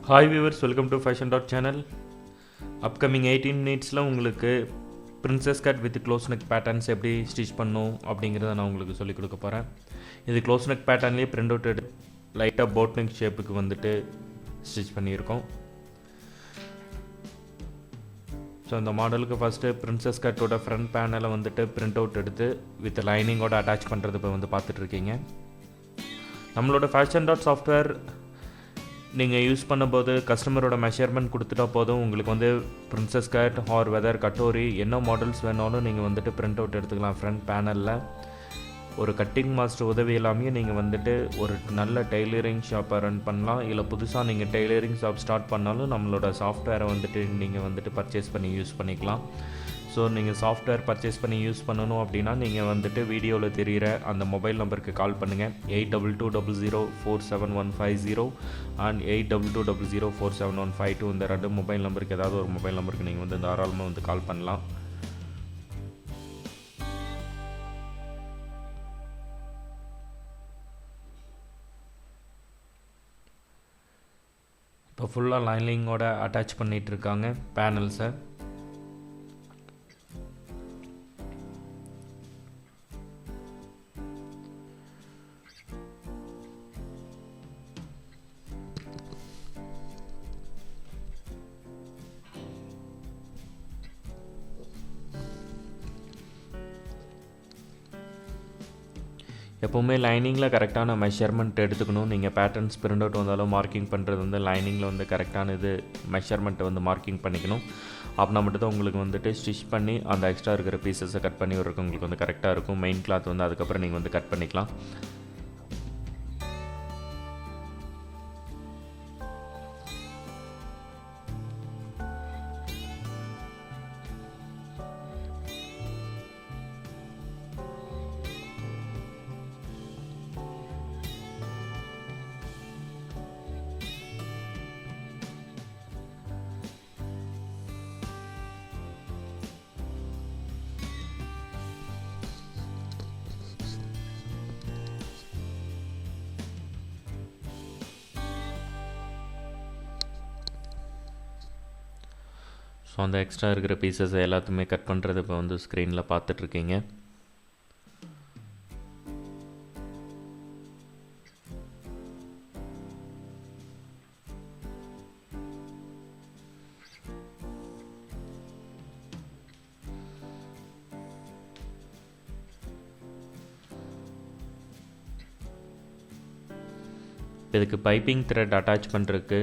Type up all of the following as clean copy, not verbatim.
Hi viewers, welcome to fashion dot channel. Upcoming 18 மினிட்ஸில் உங்களுக்கு princess cut with close neck patterns எப்படி stitch பண்ணணும் அப்படிங்கிறத நான் உங்களுக்கு சொல்லிக் கொடுக்க போகிறேன். இது க்ளோஸ் நெக் பேட்டர்ன்லேயே பிரிண்ட் அவுட் எடுத்து லைட்டாக போட் நெக் ஷேப்புக்கு வந்துட்டு ஸ்டிச் பண்ணியிருக்கோம். ஸோ இந்த மாடலுக்கு ஃபஸ்ட்டு பிரின்சஸ் கட்டோட ஃப்ரண்ட் பேனலை வந்துட்டு பிரிண்ட் அவுட் எடுத்து வித் லைனிங்கோட அட்டாச் பண்ணுறது இப்போ வந்து பார்த்துட்ருக்கீங்க. நம்மளோட ஃபேஷன் டாட் சாஃப்ட்வேர் நீங்கள் யூஸ் பண்ணும்போது கஸ்டமரோட மெஷர்மெண்ட் கொடுத்துட்டா போதும். உங்களுக்கு வந்து princess cut or whether katori என்ன மாடல்ஸ் வேணாலும் நீங்கள் வந்துட்டு பிரிண்ட் அவுட் எடுத்துக்கலாம். ஃப்ரண்ட் பேனலில் ஒரு கட்டிங் மாஸ்டர் உதவி இல்லாமையே நீங்கள் வந்துட்டு ஒரு நல்ல டெய்லரிங் ஷாப்பை ரன் பண்ணலாம். இல்லை புதுசாக நீங்கள் டெய்லரிங் ஷாப் ஸ்டார்ட் பண்ணாலும் நம்மளோட சாஃப்ட்வேரை வந்துட்டு நீங்கள் வந்துட்டு பர்ச்சேஸ் பண்ணி யூஸ் பண்ணிக்கலாம். ஸோ நீங்கள் சாஃப்ட்வேர் பர்ச்சேஸ் பண்ணி யூஸ் பண்ணணும் அப்படின்னா நீங்கள் வந்துட்டு வீடியோவில் தெரிகிற அந்த மொபைல் நம்பருக்கு கால் பண்ணுங்கள். 8220047150 அண்ட் 8220047152. இந்த ரெண்டு மொபைல் நம்பருக்கு ஏதாவது ஒரு மொபைல் நம்பருக்கு நீங்கள் வந்து தாராளமாக வந்து கால் பண்ணலாம். இப்போ ஃபுல்லாக லைனிங்கோட அட்டாச் பண்ணிகிட்ருக்காங்க பேனல்ஸை. எப்போவுமே லைனிங்கில் கரெக்டான மெஷர்மெண்ட் எடுத்துக்கணும். நீங்கள் பேட்டர்ன்ஸ் பிரிண்ட் அவுட் வந்தாலும் மார்க்கிங் பண்ணுறது வந்து லைனிங்கில் வந்து கரெக்டான இது மெஷர்மெண்ட்டை வந்து மார்க்கிங் பண்ணிக்கணும். அப்படின்னா மட்டும் தான் உங்களுக்கு வந்துட்டு ஸ்டிச் பண்ணி அந்த எக்ஸ்ட்ரா இருக்கிற பீசஸை கட் பண்ணி விட்றதுக்கு உங்களுக்கு வந்து கரெக்டாக இருக்கும். மெயின் கிளாத் வந்து அதுக்கப்புறம் நீங்கள் வந்து கட் பண்ணிக்கலாம். ஸோ அந்த எக்ஸ்ட்ரா இருக்கிற பீசஸ் எல்லாத்தையுமே கட் பண்ணுறது இப்போ வந்து ஸ்க்ரீனில் பார்த்துட்ருக்கீங்க. இதுக்கு பைப்பிங் த்ரெட் அட்டாச் பண்ணுறதுக்கு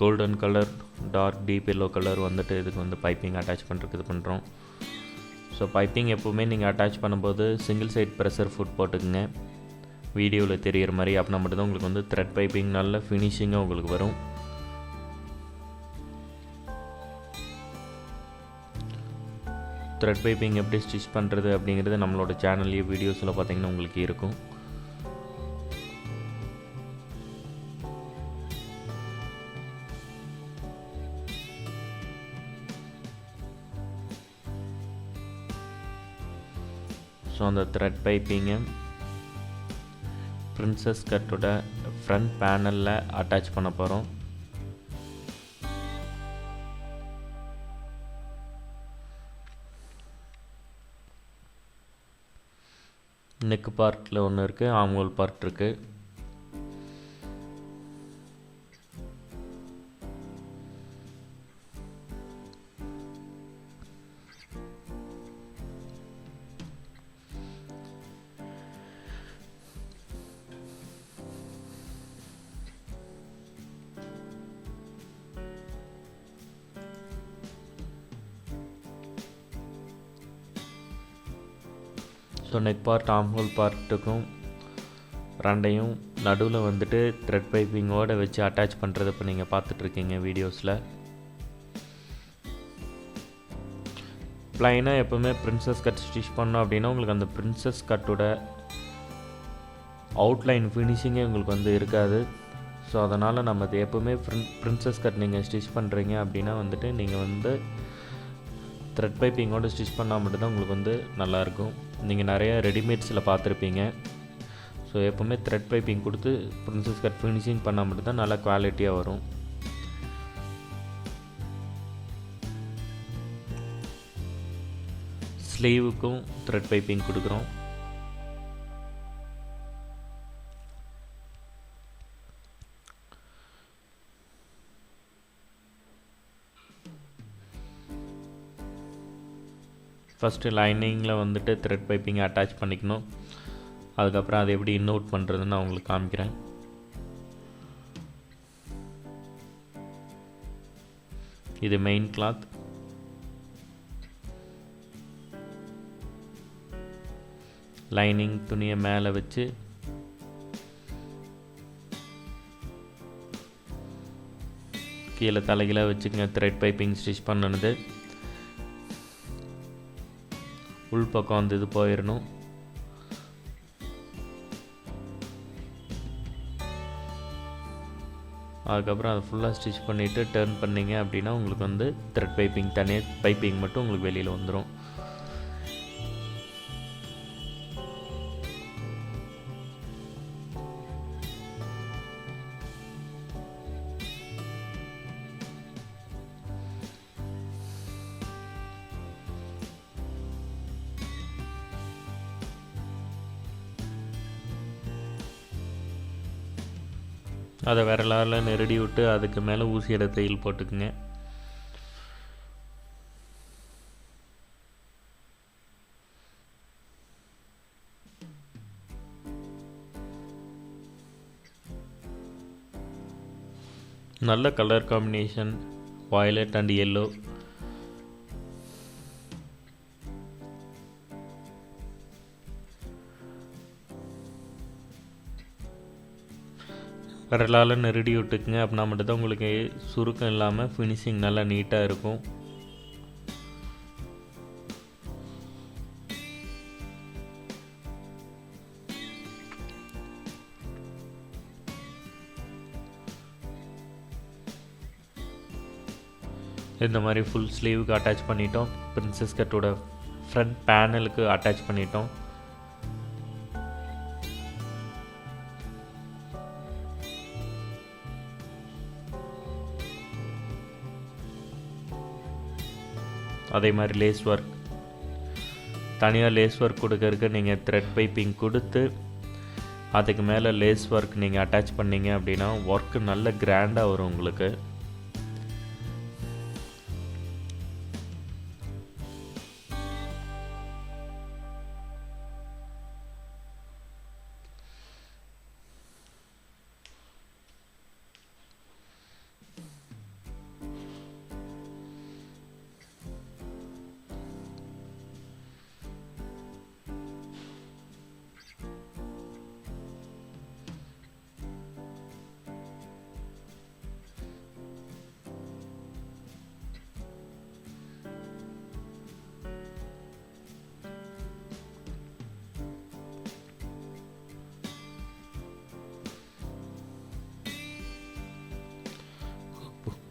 golden colour dark deep yellow colour வந்துட்டு இதுக்கு வந்து பைப்பிங் அட்டாச் பண்ணுறதுக்கு இது பண்ணுறோம். ஸோ பைப்பிங் எப்போவுமே நீங்கள் அட்டாச் பண்ணும்போது சிங்கிள் சைட் ப்ரெஷர் ஃபுட் போட்டுக்குங்க வீடியோவில் தெரிகிற மாதிரி. அப்படின்னா மட்டும்தான் உங்களுக்கு வந்து த்ரெட் பைப்பிங் நல்ல ஃபினிஷிங்காக உங்களுக்கு வரும். த்ரெட் பைப்பிங் எப்படி ஸ்டிச் பண்ணுறது அப்படிங்கிறது நம்மளோட சேனல்லையே வீடியோஸில் பார்த்தீங்கன்னா உங்களுக்கு இருக்கும். ஸோ அந்த த்ரெட் பைப்பிங்கை பிரின்சஸ் கட்டோட ஃப்ரண்ட் பேனலில் அட்டாச் பண்ண போகிறோம். நெக் பார்ட்டில் ஒன்று இருக்குது, ஆம்ஹோல் பார்ட் இருக்குது. ஸோ நெக் பார்ட் ஆம்ஹோல் பார்ட்டுக்கும் ரெண்டையும் நடுவில் வந்துட்டு த்ரெட் பைப்பிங்கோடு வச்சு அட்டாச் பண்ணுறது இப்போ நீங்கள் பார்த்துட்ருக்கீங்க வீடியோஸில். ப்ளைனாக எப்போவுமே பிரின்சஸ் கட் ஸ்டிச் பண்ணோம் அப்படின்னா உங்களுக்கு அந்த பிரின்சஸ் கட்டோட அவுட்லைன் ஃபினிஷிங்கே உங்களுக்கு வந்து இருக்காது. ஸோ அதனால் நம்ம அது எப்போவுமே பிரின்சஸ் கட் நீங்கள் ஸ்டிச் பண்ணுறீங்க அப்படின்னா வந்துட்டு நீங்கள் வந்து த்ரெட் பைப்பிங்கோடு ஸ்டிச் பண்ணால் மட்டும்தான் உங்களுக்கு வந்து நல்லாயிருக்கும். நீங்கள் நிறைய ரெடிமேட்ஸில் பார்த்துருப்பீங்க. ஸோ ஸோ எப்போவுமே த்ரெட் பைப்பிங் கொடுத்து பிரின்சஸ் கட் ஃபினிஷிங் பண்ணால் மட்டும்தான் நல்லா குவாலிட்டியாக வரும். ஸ்லீவுக்கும் த்ரெட் பைப்பிங் கொடுக்குறோம். ஃபஸ்ட்டு லைனிங்கில் வந்துட்டு த்ரெட் பைப்பிங் அட்டாச் பண்ணிக்கணும். அதுக்கப்புறம் அதை எப்படி இன்னோட் பண்ணுறதுன்னு நான் உங்களுக்கு காமிக்கிறேன். இது மெயின் கிளாத். லைனிங் துணியை மேலே வச்சு கீழே தலைகீழ வச்சுக்கங்க. த்ரெட் பைப்பிங் ஸ்டிச் பண்ணது உள் பக்கம் வந்து இது போயிடணும். அதுக்கப்புறம் அதை ஃபுல்லாக ஸ்டிச் பண்ணிவிட்டு டர்ன் பண்ணிங்க அப்படின்னா உங்களுக்கு வந்து த்ரெட் பைப்பிங் தனியாக பைப்பிங் மட்டும் உங்களுக்கு வெளியில் வந்துடும். அதை விரலால் நெருடி விட்டு அதுக்கு மேலே ஊசியோட தையல் போட்டுக்குங்க. நல்ல colour combination violet and yellow. விரலால் நெருடி விட்டுக்குங்க. அப்படின்னா மட்டும்தான் உங்களுக்கு சுருக்கம் இல்லாமல் ஃபினிஷிங் நல்லா நீட்டாக இருக்கும். இந்த மாதிரி ஃபுல் ஸ்லீவுக்கு அட்டாச் பண்ணிட்டோம். பிரின்சஸ் கட்டோட ஃப்ரண்ட் பேனலுக்கு அட்டாச் பண்ணிட்டோம். அதே மாதிரி லேஸ் ஒர்க், தனியாக லேஸ் ஒர்க் கொடுக்கறதுக்கு நீங்கள் த்ரெட் பைப்பிங் கொடுத்து அதுக்கு மேலே லேஸ் ஒர்க் நீங்கள் அட்டாச் பண்ணிங்க அப்படின்னா ஒர்க்கு நல்ல கிராண்டாக வரும் உங்களுக்கு.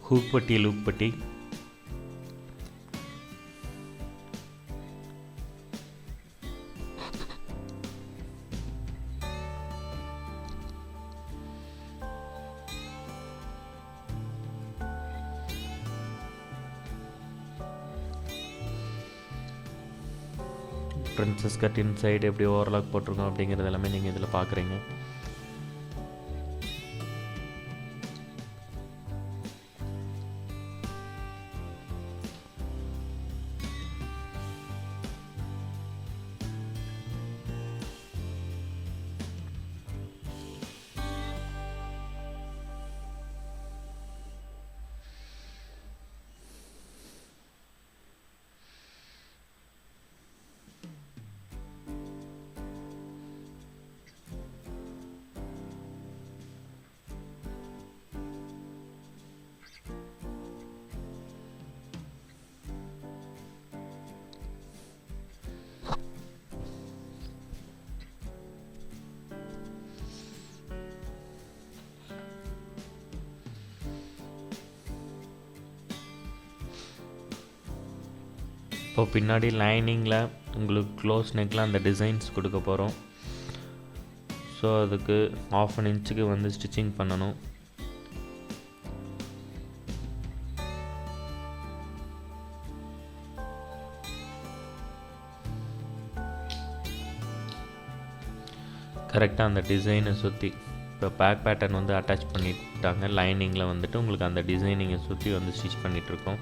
ஹூக் பட்டி, லூப் பட்டி, பிரின்சஸ் கட் இன்சைடு எப்படி ஓவர்லாக் போட்டிருக்கோம் அப்படிங்கிறது எல்லாமே நீங்கள் இதில் பார்க்குறீங்க. இப்போ பின்னாடி லைனிங்கில் உங்களுக்கு க்ளோஸ் நெக்கில் அந்த டிசைன்ஸ் கொடுக்க போகிறோம். ஸோ அதுக்கு 1/2 இன்ச்சுக்கு வந்து ஸ்டிச்சிங் பண்ணணும். கரெக்டாக அந்த டிசைனை சுற்றி இப்போ பேக் பேட்டர்ன் வந்து அட்டாச் பண்ணிட்டாங்க. லைனிங்கில் வந்துட்டு உங்களுக்கு அந்த டிசைனிங்கை சுற்றி வந்து ஸ்டிச் பண்ணிகிட்ருக்கோம்.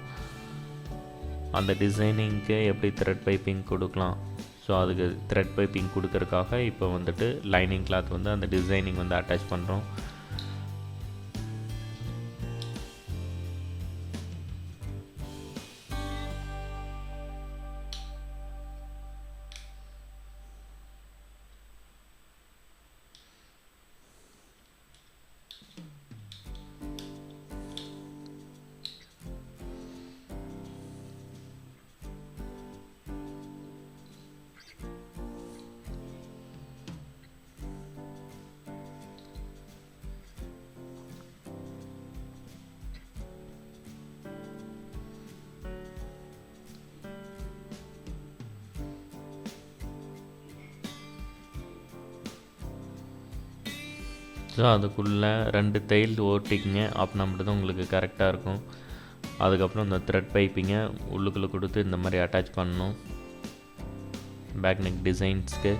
அந்த டிசைனிங்க்கு எப்படி த்ரெட் பைப்பிங் கொடுக்கலாம், ஸோ அதுக்கு த்ரெட் பைப்பிங் கொடுக்கறதுக்காக இப்போ வந்துட்டு லைனிங் கிளாத் வந்து அந்த டிசைனிங் வந்து அட்டாச் பண்ணுறோம். ஸோ அதுக்குள்ளே 2 தையல் ஓட்டிக்கிங்க. அப்படின்னா மட்டும்தான் உங்களுக்கு கரெக்டாக இருக்கும். அதுக்கப்புறம் இந்த த்ரெட் பைப்பிங்கை உள்ளுக்குள்ளே கொடுத்து இந்த மாதிரி அட்டாச் பண்ணணும் பேக் நெக் டிசைன்ஸ்க்கு.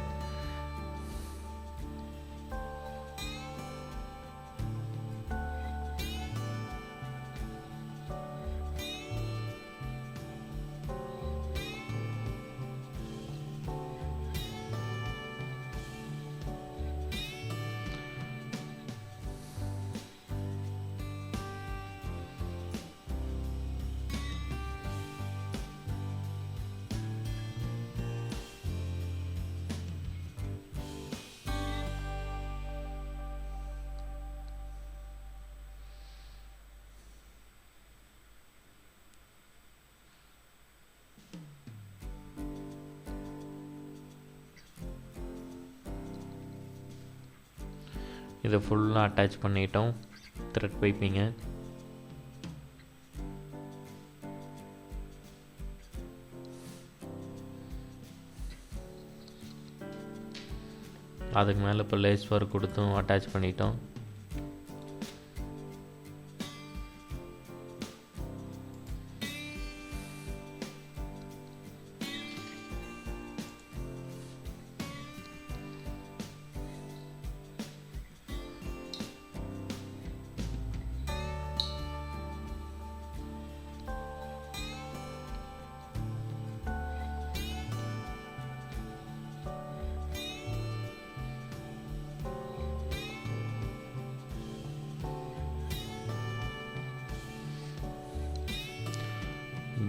இதை ஃபுல்லாக அட்டாச் பண்ணிட்டோம் த்ரெட் பைப்பிங்கை. அதுக்கு மேலே இப்போ லேஸ் ஒர்க் கொடுத்தும் அட்டாச் பண்ணிட்டோம்.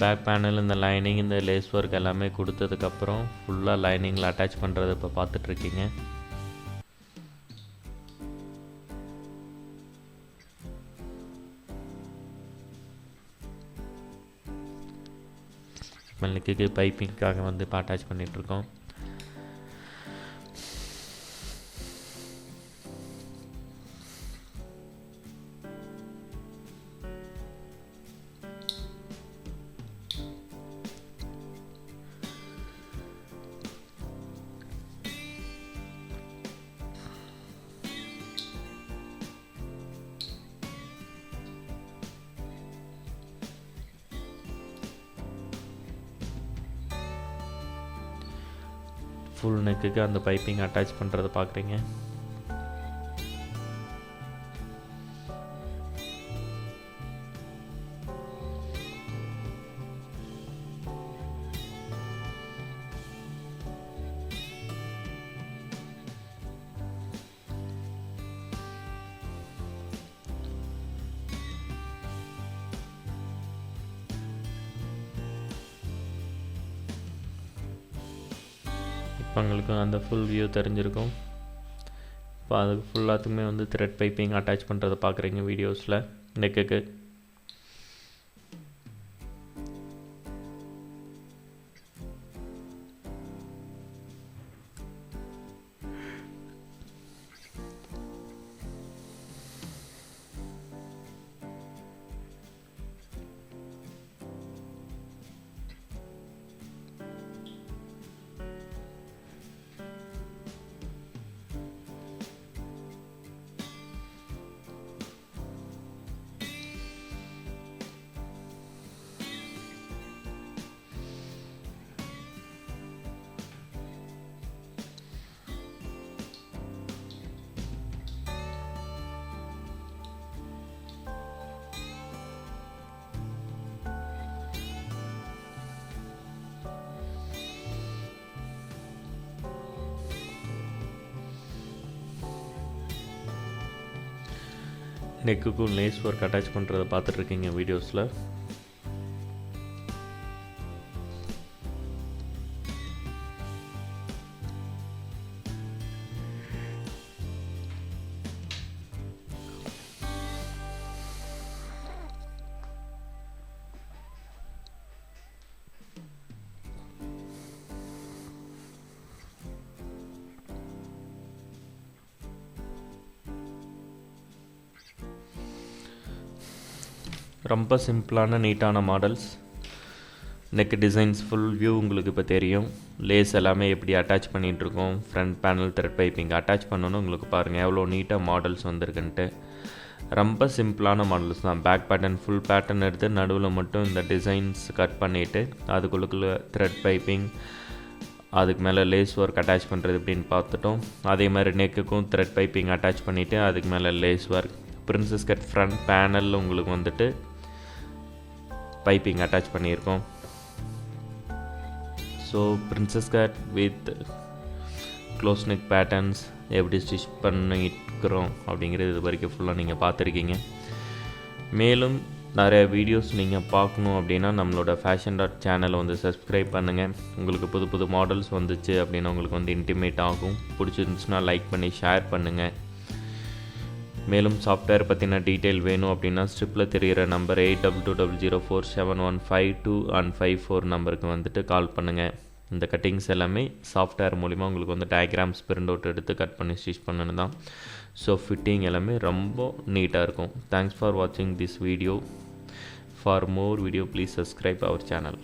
பேக் பேனல் இந்த லைனிங் இந்த லேஸ் ஒர்க் எல்லாமே கொடுத்ததுக்கப்புறம் ஃபுல்லாக லைனிங்கில் அட்டாச் பண்ணுறது இப்போ பார்த்துட்ருக்கீங்க. நெக்குக்கு பைப்பிங்காக வந்து இப்போ அட்டாச் பண்ணிகிட்ருக்கோம். ஃபுல் நெக்குக்கு அந்த பைப்பிங் அட்டாச் பண்ணுறதை பார்க்குறீங்க. இப்போ உங்களுக்கு அந்த ஃபுல் வியூ தெரிஞ்சிருக்கும். இப்போ அதுக்கு ஃபுல்லாத்துக்குமே வந்து த்ரெட் பைப்பிங் அட்டாச் பண்ணுறதை பார்க்குறீங்க வீடியோஸில் நெக்குக்கு. நெக்குக்கும் லேஸ் ஒர்க் அட்டாச் பண்ணுறதை பார்த்துட்ருக்கீங்க வீடியோஸில். ரொம்ப சிம்பிளான நீட்டான models. Neck designs full view உங்களுக்கு இப்போ தெரியும். லேஸ் எல்லாமே எப்படி அட்டாச் பண்ணிகிட்ருக்கோம். Front panel thread piping attach பண்ணணும். உங்களுக்கு பாருங்கள் எவ்வளோ நீட்டாக மாடல்ஸ் வந்திருக்குன்ட்டு. ரொம்ப சிம்பிளான மாடல்ஸ் தான். பேக் பேட்டர்ன் ஃபுல் பேட்டர்ன் எடுத்து நடுவில் மட்டும் இந்த டிசைன்ஸ் கட் பண்ணிவிட்டு அதுக்குள்ளே த்ரெட் பைப்பிங், அதுக்கு மேலே லேஸ் ஒர்க் அட்டாச் பண்ணுறது எப்படின்னு பார்த்துட்டோம். அதே மாதிரி நெக்குக்கும் த்ரெட் பைப்பிங் அட்டாச் பண்ணிவிட்டு அதுக்கு மேலே lace work. Princess cut front பேனலில் உங்களுக்கு வந்துட்டு பைப்பிங் அட்டாச் பண்ணியிருக்கோம். So princess cut with close neck patterns எப்படி ஸ்டிச் பண்ணிக்கிறோம் அப்படிங்கிறது இது வரைக்கும் ஃபுல்லாக நீங்கள் பார்த்துருக்கீங்க. மேலும் நிறைய வீடியோஸ் நீங்கள் பார்க்கணும் அப்படின்னா நம்மளோட ஃபேஷன் டாட் சேனலை வந்து சப்ஸ்கிரைப் பண்ணுங்கள். உங்களுக்கு புது புது மாடல்ஸ் வந்துச்சு அப்படின்னா உங்களுக்கு வந்து இன்டிமேட் ஆகும். பிடிச்சிருந்துச்சுன்னா லைக் பண்ணி ஷேர் பண்ணுங்கள். மேலும் சாஃப்ட்வேர் பற்றின டீட்டெயில் வேணும் அப்படின்னா ஸ்ட்ரிப்பில் தெரிகிற நம்பர் 8220047152 and 54 நம்பருக்கு வந்துட்டு கால் பண்ணுங்கள். இந்த கட்டிங்ஸ் எல்லாமே சாஃப்ட்வேர் மூலிமா உங்களுக்கு வந்து டயக்ராம்ஸ் பிரிண்ட் அவுட் எடுத்து கட் பண்ணி ஸ்டிச் பண்ணணும் தான். ஸோ ஃபிட்டிங் எல்லாமே ரொம்ப நீட்டாக இருக்கும். தேங்க்ஸ் ஃபார் வாட்சிங் this video. For more video please subscribe our channel.